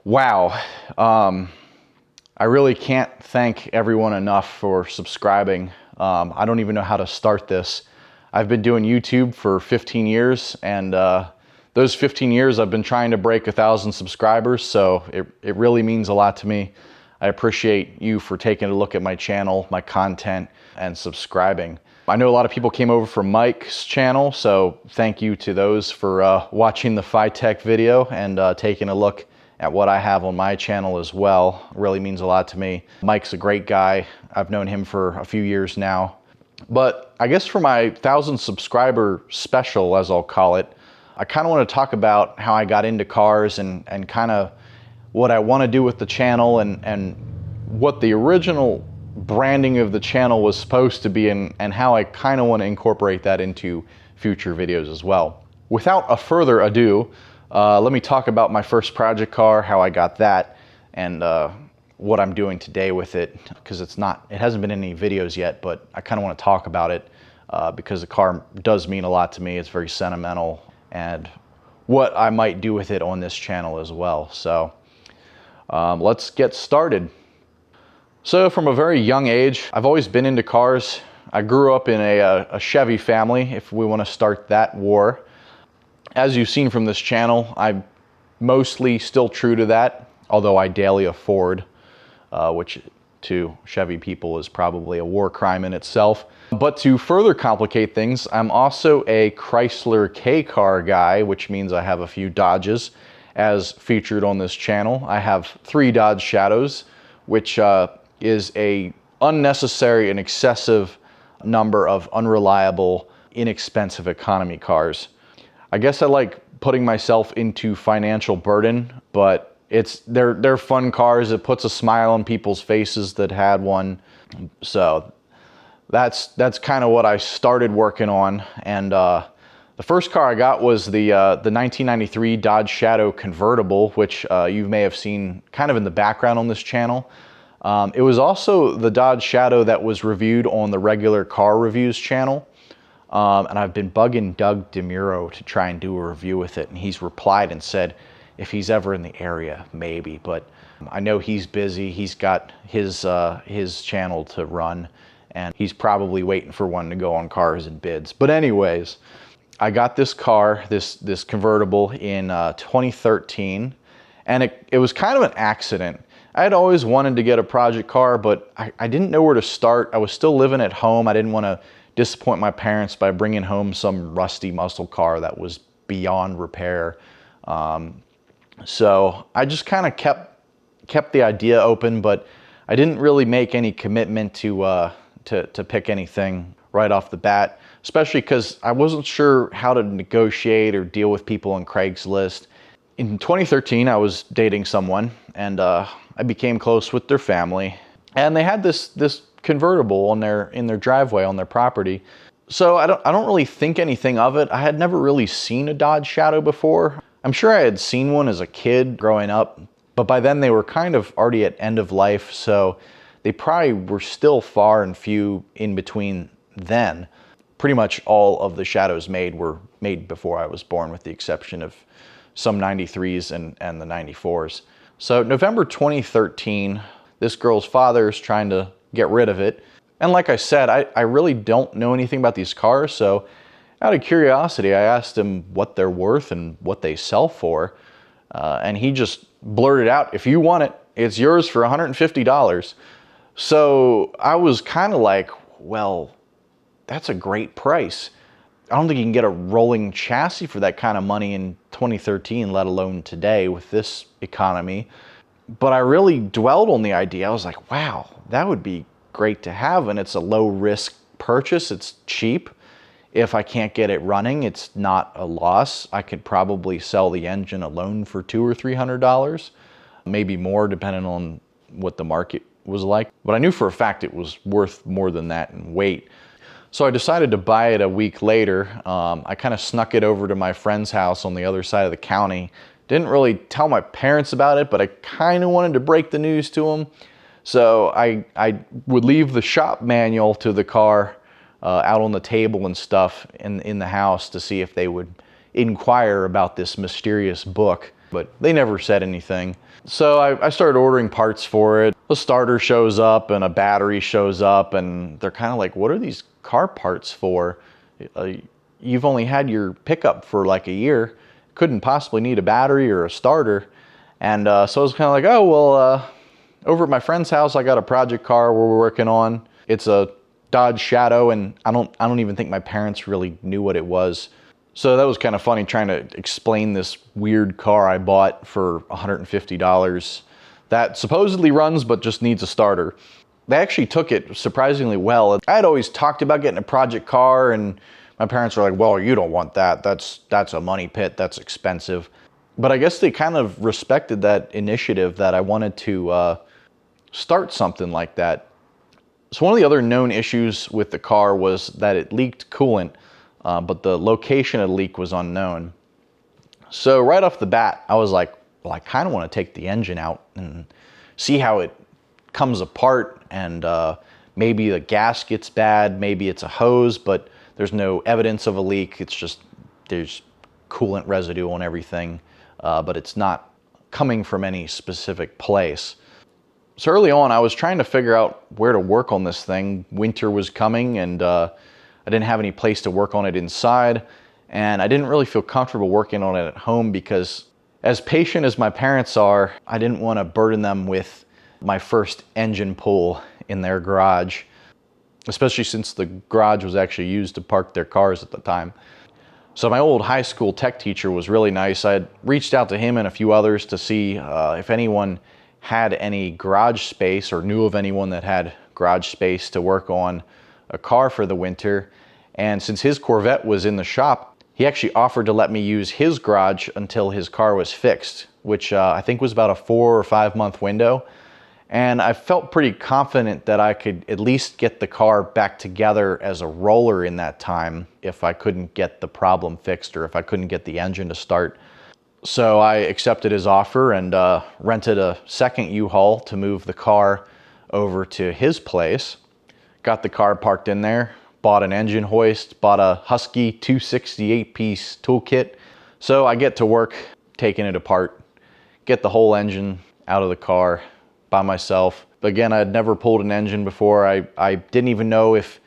Wow. I really can't thank everyone enough for subscribing. I don't even know how to start this. I've been doing YouTube for 15 years, and those 15 years I've been trying to break 1,000 subscribers, so it really means a lot to me. I appreciate you for taking a look at my channel, my content, and subscribing. I know a lot of people came over from Mike's channel, so thank you to those for watching the Phi-Tech video and taking a look at what I have on my channel as well. It really means a lot to me. Mike's a great guy. I've known him for a few years now. But I guess for my 1,000 subscriber special, as I'll call it, I kind of want to talk about how I got into cars and kind of what I want to do with the channel and what the original branding of the channel was supposed to be and how I kind of want to incorporate that into future videos as well. Without a further ado, let me talk about my first project car, how I got that, and what I'm doing today with it, because it hasn't been in any videos yet, but I kind of want to talk about it because the car does mean a lot to me. It's very sentimental, and what I might do with it on this channel as well. So let's get started. So from a very young age, I've always been into cars. I grew up in a Chevy family, if we want to start that war. As you've seen from this channel, I'm mostly still true to that, although I daily a Ford, which to Chevy people is probably a war crime in itself. But to further complicate things, I'm also a Chrysler K-car guy, which means I have a few Dodges as featured on this channel. I have 3 Dodge Shadows, which is a unnecessary and excessive number of unreliable, inexpensive economy cars. I guess I like putting myself into financial burden, but they're fun cars. It puts a smile on people's faces that had one. So that's kind of what I started working on. And the first car I got was the 1993 Dodge Shadow convertible, which you may have seen kind of in the background on this channel. It was also the Dodge Shadow that was reviewed on the regular car reviews channel. And I've been bugging Doug DeMuro to try and do a review with it, and he's replied and said if he's ever in the area, maybe. But I know he's busy. He's got his channel to run, and he's probably waiting for one to go on Cars and Bids. But anyways, I got this car, this convertible in 2013, and it was kind of an accident. I had always wanted to get a project car, but I didn't know where to start. I was still living at home. I didn't want to disappoint my parents by bringing home some rusty muscle car that was beyond repair. So I just kind of kept the idea open, but I didn't really make any commitment to pick anything right off the bat, especially because I wasn't sure how to negotiate or deal with people on Craigslist. In 2013, I was dating someone, and I became close with their family, and they had this convertible in their driveway on their property. So I don't really think anything of it. I had never really seen a Dodge Shadow before. I'm sure I had seen one as a kid growing up, but by then they were kind of already at end of life, so they probably were still far and few in between then. Pretty much all of the Shadows made were made before I was born, with the exception of some 93s and the 94s. So November 2013, this girl's father is trying to get rid of it. And like I said, I really don't know anything about these cars, so out of curiosity, I asked him what they're worth and what they sell for. And he just blurted out, "If you want it, it's yours for $150. So I was kind of like, well, that's a great price. I don't think you can get a rolling chassis for that kind of money in 2013, let alone today with this economy. But I really dwelled on the idea. I was like, wow, that would be great to have, and it's a low risk purchase. It's cheap. If I can't get it running, it's not a loss. I could probably sell the engine alone for $200 or $300, maybe more depending on what the market was like. But I knew for a fact it was worth more than that in weight. So I decided to buy it a week later. I kind of snuck it over to my friend's house on the other side of the county. Didn't really tell my parents about it, but I kind of wanted to break the news to them. So I would leave the shop manual to the car out on the table and stuff in the house to see if they would inquire about this mysterious book. but they never said anything. So I started ordering parts for it. The starter shows up and a battery shows up, and they're kind of like, what are these car parts for? You've only had your pickup for like a year. Couldn't possibly need a battery or a starter. And so I was kind of like, oh, well, over at my friend's house, I got a project car we're working on. It's a Dodge Shadow, and I don't even think my parents really knew what it was. So that was kind of funny trying to explain this weird car I bought for $150 that supposedly runs but just needs a starter. They actually took it surprisingly well. I had always talked about getting a project car, and my parents were like, well, you don't want that. That's a money pit. That's expensive. But I guess they kind of respected that initiative that I wanted to start something like that. So one of the other known issues with the car was that it leaked coolant, but the location of the leak was unknown. So right off the bat, I was like, well, I kind of want to take the engine out and see how it comes apart, and maybe the gasket's bad, maybe it's a hose, but there's no evidence of a leak. It's just there's coolant residue on everything, but it's not coming from any specific place. So early on, I was trying to figure out where to work on this thing. Winter was coming, and I didn't have any place to work on it inside, and I didn't really feel comfortable working on it at home because, as patient as my parents are, I didn't want to burden them with my first engine pull in their garage, especially since the garage was actually used to park their cars at the time. So my old high school tech teacher was really nice. I had reached out to him and a few others to see if anyone had any garage space or knew of anyone that had garage space to work on a car for the winter. And since his Corvette was in the shop, he actually offered to let me use his garage until his car was fixed, which I think was about a 4 or 5 month window. And I felt pretty confident that I could at least get the car back together as a roller in that time if I couldn't get the problem fixed or if I couldn't get the engine to start. So I accepted his offer and rented a second U-Haul to move the car over to his place. Got the car parked in there, bought an engine hoist, bought a Husky 268-piece toolkit. So I get to work taking it apart, get the whole engine out of the car by myself. Again, I had never pulled an engine before. I didn't even know if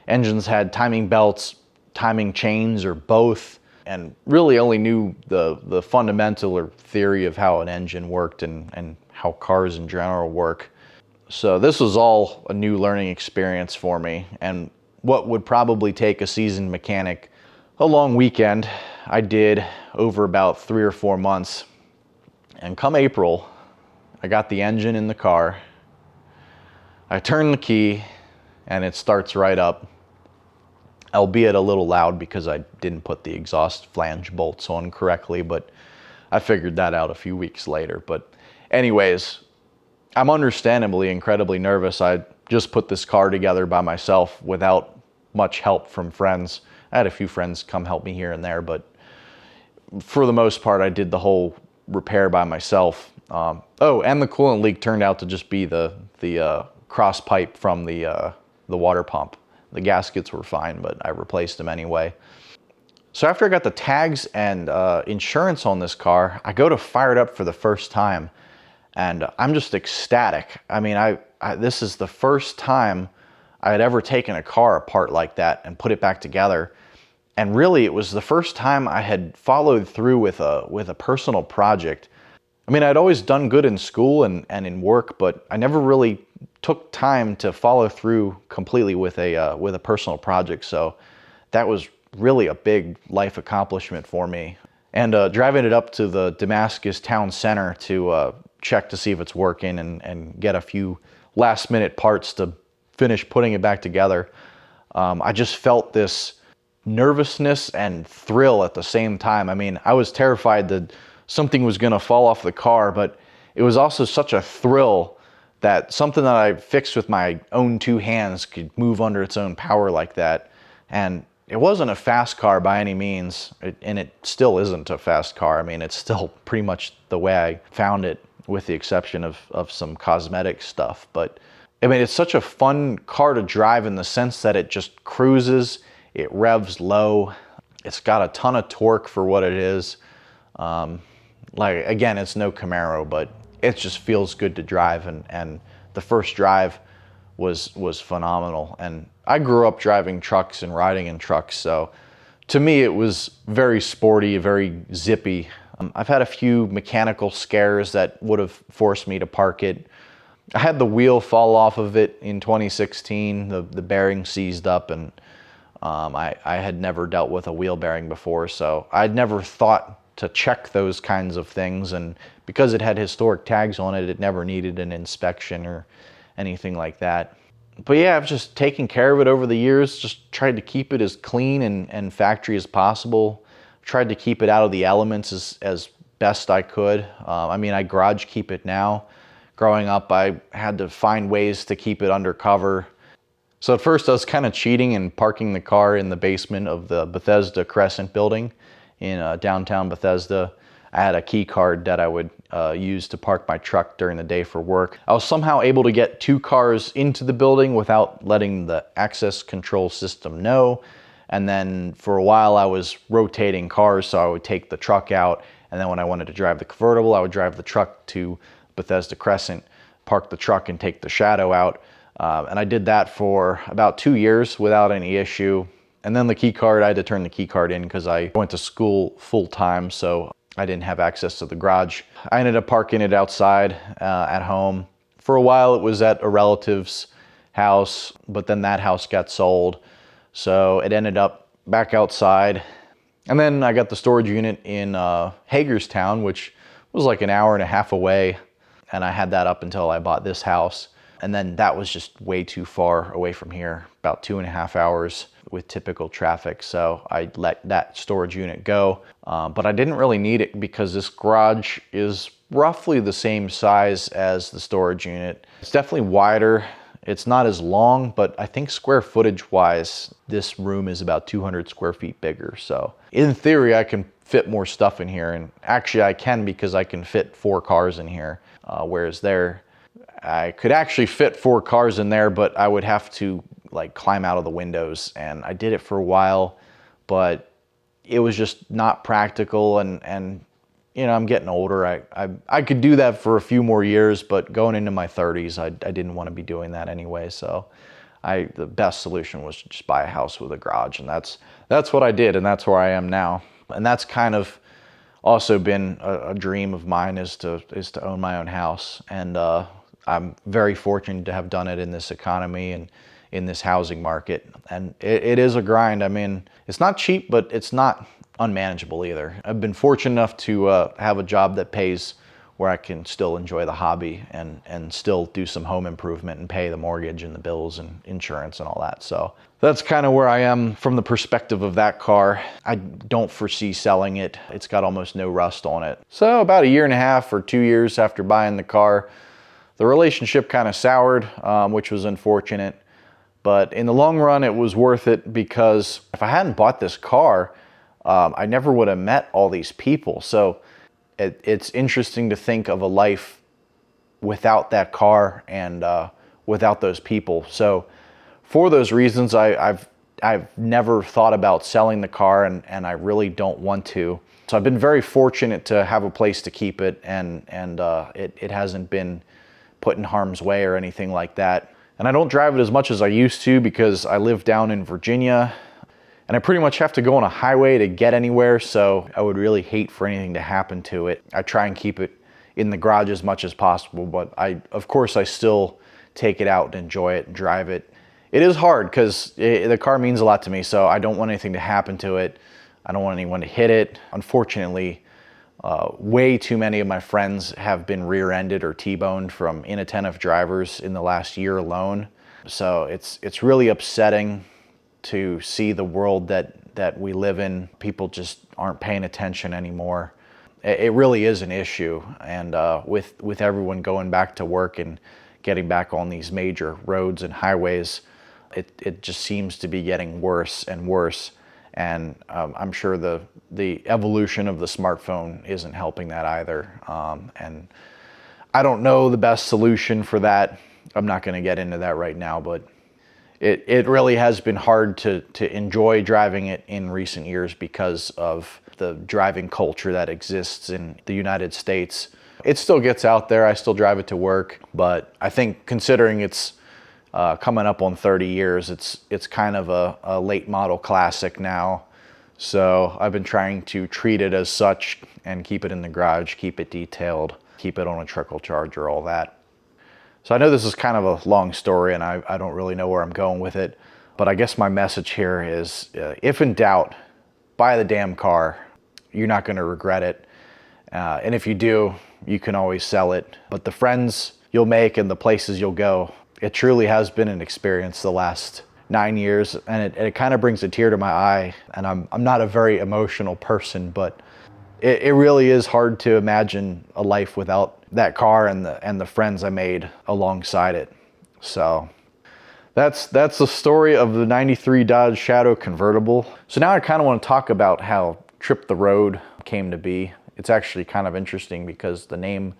engines had timing belts, timing chains, or both, and really only knew the fundamental or theory of how an engine worked and how cars in general work. So this was all a new learning experience for me, and what would probably take a seasoned mechanic a long weekend, I did over about 3 or 4 months. And come April, I got the engine in the car, I turn the key, and it starts right up, albeit a little loud because I didn't put the exhaust flange bolts on correctly, but I figured that out a few weeks later. But anyways, I'm understandably incredibly nervous. I just put this car together by myself without much help from friends. I had a few friends come help me here and there, but for the most part, I did the whole repair by myself. Oh, and the coolant leak turned out to just be the cross pipe from the water pump. The gaskets were fine, but I replaced them anyway. So after I got the tags and insurance on this car, I go to fire it up for the first time, and I'm just ecstatic. I mean, this is the first time I had ever taken a car apart like that and put it back together. And really, it was the first time I had followed through with a personal project. I mean, I'd always done good in school and in work, but I never really took time to follow through completely with a personal project. So that was really a big life accomplishment for me. And driving it up to the Damascus town center to check to see if it's working and get a few last minute parts to finish putting it back together, I just felt this nervousness and thrill at the same time. I mean, I was terrified that something was going to fall off the car, but it was also such a thrill that something that I fixed with my own 2 hands could move under its own power like that. And it wasn't a fast car by any means, and it still isn't a fast car. I mean, it's still pretty much the way I found it, with the exception of some cosmetic stuff. But I mean, it's such a fun car to drive in the sense that it just cruises, it revs low, it's got a ton of torque for what it is. Like, again, it's no Camaro, but it just feels good to drive. And the first drive was phenomenal. And I grew up driving trucks and riding in trucks, so to me it was very sporty, very zippy. I've had a few mechanical scares that would have forced me to park it. I had the wheel fall off of it in 2016. The bearing seized up, and I had never dealt with a wheel bearing before, so I'd never thought to check those kinds of things. And because it had historic tags on it, it never needed an inspection or anything like that. But yeah, I've just taken care of it over the years, just tried to keep it as clean and factory as possible. Tried to keep it out of the elements as best I could. I mean, I garage keep it now. Growing up, I had to find ways to keep it undercover. So at first I was kind of cheating and parking the car in the basement of the Bethesda Crescent building in downtown Bethesda. I had a key card that I would use to park my truck during the day for work. I was somehow able to get 2 cars into the building without letting the access control system know. And then for a while I was rotating cars, so I would take the truck out, and then when I wanted to drive the convertible, I would drive the truck to Bethesda Crescent, park the truck and take the Shadow out. And I did that for about 2 years without any issue. And then the key card, I had to turn the key card in because I went to school full time, so I didn't have access to the garage. I ended up parking it outside at home. For a while it was at a relative's house, but then that house got sold. So it ended up back outside. And then I got the storage unit in Hagerstown, which was like an hour and a half away. And I had that up until I bought this house. And then that was just way too far away from here, about 2.5 hours with typical traffic. So I let that storage unit go. But I didn't really need it because this garage is roughly the same size as the storage unit. It's definitely wider. It's not as long, but I think square footage wise, this room is about 200 square feet bigger. So in theory, I can fit more stuff in here. And actually I can, because I can fit 4 cars in here. Whereas there, I could actually fit 4 cars in there, but I would have to like climb out of the windows. And I did it for a while, but it was just not practical. And you know, I'm getting older. I could do that for a few more years, but going into my 30s, I didn't want to be doing that anyway. So the best solution was to just buy a house with a garage, and that's what I did, and that's where I am now. And that's kind of also been a dream of mine, is to own my own house. And I'm very fortunate to have done it in this economy and in this housing market. And it is a grind. I mean, it's not cheap, but it's not unmanageable either. I've been fortunate enough to have a job that pays where I can still enjoy the hobby and still do some home improvement and pay the mortgage and the bills and insurance and all that. So that's kind of where I am from the perspective of that car. I don't foresee selling it. It's got almost no rust on it. So about 1.5 years or 2 years after buying the car, the relationship kind of soured, which was unfortunate. But in the long run, it was worth it, because if I hadn't bought this car, I never would have met all these people. So it's interesting to think of a life without that car and without those people. So for those reasons, I've never thought about selling the car, and I really don't want to. So I've been very fortunate to have a place to keep it, and it hasn't been put in harm's way or anything like that. And I don't drive it as much as I used to, because I live down in Virginia, and I pretty much have to go on a highway to get anywhere, so I would really hate for anything to happen to it. I try and keep it in the garage as much as possible, but of course I still take it out and enjoy it and drive it. It is hard because the car means a lot to me, so I don't want anything to happen to it. I don't want anyone to hit it. Unfortunately, way too many of my friends have been rear-ended or T-boned from inattentive drivers in the last year alone. So it's really upsetting to see the world that we live in. People just aren't paying attention anymore. It really is an issue, and with everyone going back to work and getting back on these major roads and highways, it just seems to be getting worse and worse. And I'm sure the evolution of the smartphone isn't helping that either. And I don't know the best solution for that. I'm not going to get into that right now, but it really has been hard to enjoy driving it in recent years because of the driving culture that exists in the United States. It still gets out there. I still drive it to work, but I think considering it's coming up on 30 years, it's kind of a late model classic now. So I've been trying to treat it as such and keep it in the garage, keep it detailed, keep it on a trickle charger, all that. So I know this is kind of a long story and I don't really know where I'm going with it, but I guess my message here is if in doubt, buy the damn car. You're not going to regret it. And if you do, you can always sell it. But the friends you'll make and the places you'll go, it truly has been an experience the last 9 years, and it kind of brings a tear to my eye. And I'm not a very emotional person, but it really is hard to imagine a life without that car and the friends I made alongside it. So that's the story of the 93 Dodge Shadow convertible. So now I kind of want to talk about how Trip the Road came to be. It's actually kind of interesting because the name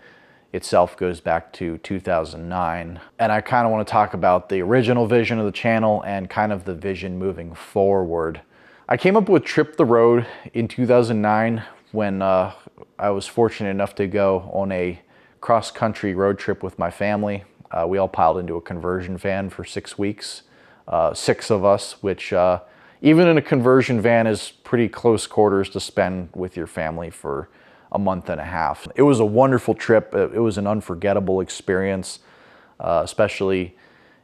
itself goes back to 2009. And I kind of want to talk about the original vision of the channel and kind of the vision moving forward. I came up with Trip the Road in 2009 when I was fortunate enough to go on a cross-country road trip with my family. We all piled into a conversion van for 6 weeks, 6 of us, which even in a conversion van is pretty close quarters to spend with your family for a month and a half. It was a wonderful trip. It was an unforgettable experience, especially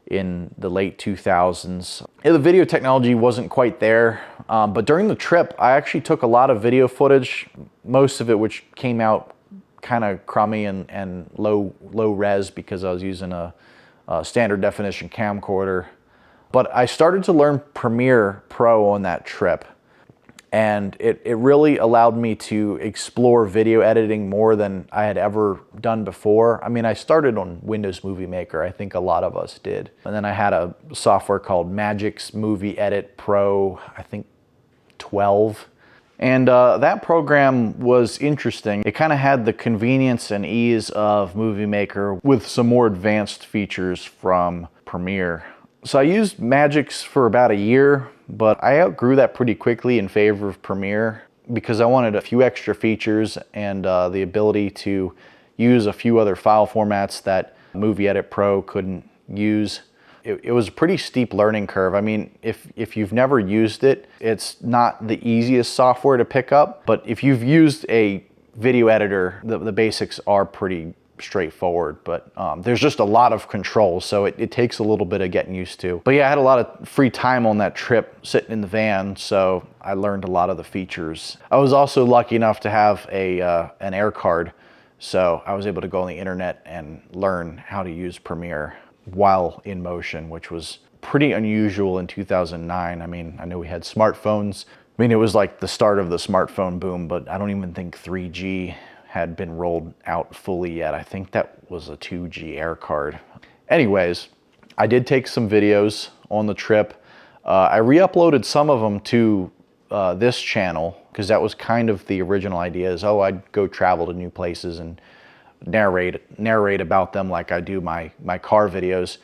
in the late 2000s. The video technology wasn't quite there, but during the trip, I actually took a lot of video footage, most of it which came out kind of crummy and low res because I was using a standard definition camcorder. But I started to learn Premiere Pro on that trip. And it really allowed me to explore video editing more than I had ever done before. I mean, I started on Windows Movie Maker. I think a lot of us did. And then I had a software called Magic's Movie Edit Pro, I think 12. And that program was interesting. It kind of had the convenience and ease of Movie Maker with some more advanced features from Premiere. So I used Magic's for about a year, but I outgrew that pretty quickly in favor of Premiere because I wanted a few extra features and the ability to use a few other file formats that Movie Edit Pro couldn't use. It was a pretty steep learning curve. I mean, if you've never used it, it's not the easiest software to pick up, but if you've used a video editor, the basics are pretty straightforward, but there's just a lot of control, so it takes a little bit of getting used to. But yeah, I had a lot of free time on that trip sitting in the van, so I learned a lot of the features. I was also lucky enough to have an air card, so I was able to go on the internet and learn how to use Premiere while in motion, which was pretty unusual in 2009. I mean, I know we had smartphones. I mean, it was like the start of the smartphone boom, but I don't even think 3G had been rolled out fully yet. I think that was a 2G air card. Anyways, I did take some videos on the trip. I re-uploaded some of them to this channel because that was kind of the original idea is, oh, I'd go travel to new places and narrate about them like I do my car videos.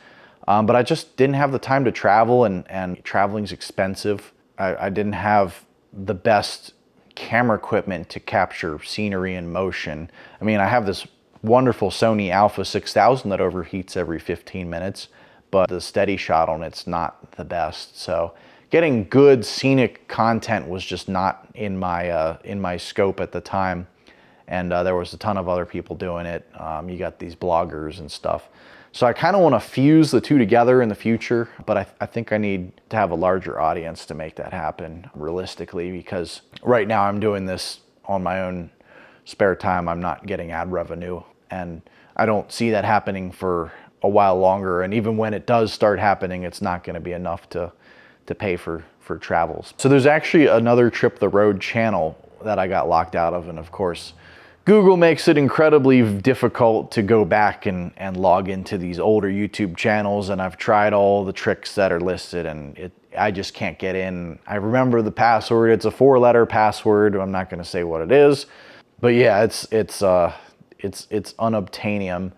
But I just didn't have the time to travel and traveling's expensive. I didn't have the best camera equipment to capture scenery in motion. I mean, I have this wonderful Sony Alpha 6000 that overheats every 15 minutes, but the steady shot on it's not the best. So getting good scenic content was just not in my scope at the time. And there was a ton of other people doing it. You got these bloggers and stuff. So I kind of want to fuse the two together in the future, but I think I need to have a larger audience to make that happen realistically, because right now I'm doing this on my own spare time. I'm not getting ad revenue, and I don't see that happening for a while longer. And even when it does start happening, it's not going to be enough to pay for travels. So there's actually another Trip the Road channel that I got locked out of, and of course, Google makes it incredibly difficult to go back and log into these older YouTube channels, and I've tried all the tricks that are listed and I just can't get in. I remember the password. It's a 4-letter password. I'm not going to say what it is, but yeah, it's unobtainium.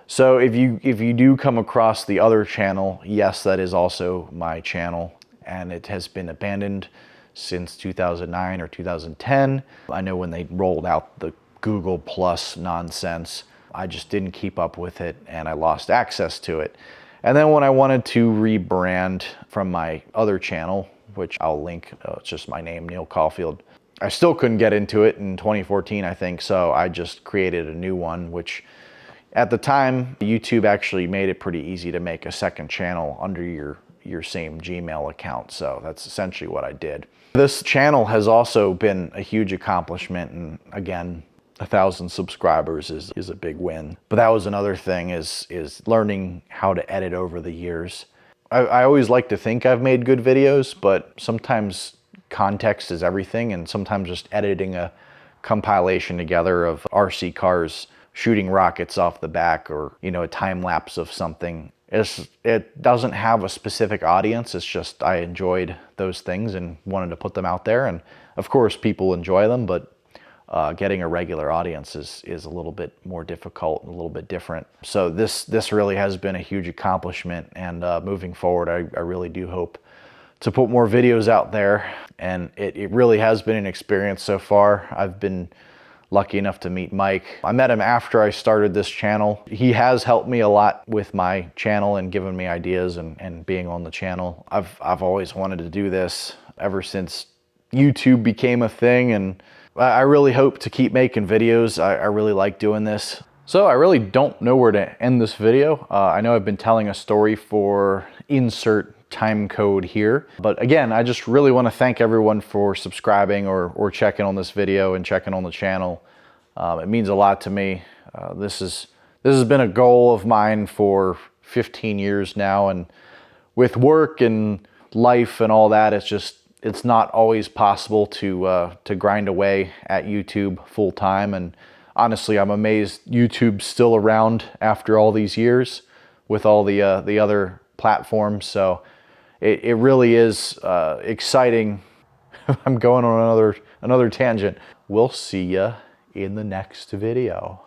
So if you do come across the other channel, yes, that is also my channel, and it has been abandoned since 2009 or 2010. I know when they rolled out the Google Plus nonsense, I just didn't keep up with it and I lost access to it. And then when I wanted to rebrand from my other channel, which I'll link, it's just my name, Neil Caulfield, I still couldn't get into it in 2014, I think, so I just created a new one, which at the time, YouTube actually made it pretty easy to make a second channel under your same Gmail account, so that's essentially what I did. This channel has also been a huge accomplishment, and again, 1,000 subscribers is a big win. But that was another thing, is learning how to edit over the years. I always like to think I've made good videos, but sometimes context is everything, and sometimes just editing a compilation together of RC cars shooting rockets off the back, or a time lapse of something, it doesn't have a specific audience. It's just I enjoyed those things and wanted to put them out there, and of course people enjoy them, but getting a regular audience is a little bit more difficult and a little bit different. So this really has been a huge accomplishment, and moving forward, I really do hope to put more videos out there, and it really has been an experience so far. I've been lucky enough to meet Mike. I met him after I started this channel. He has helped me a lot with my channel and given me ideas and being on the channel. I've always wanted to do this ever since YouTube became a thing, and I really hope to keep making videos. I really like doing this. So I really don't know where to end this video. I know I've been telling a story for insert time code here, but again, I just really want to thank everyone for subscribing or checking on this video and checking on the channel. It means a lot to me. This has been a goal of mine for 15 years now, and with work and life and all that, it's not always possible to grind away at YouTube full time. And honestly, I'm amazed YouTube's still around after all these years with all the other platforms. So it really is exciting. I'm going on another tangent. We'll see ya in the next video.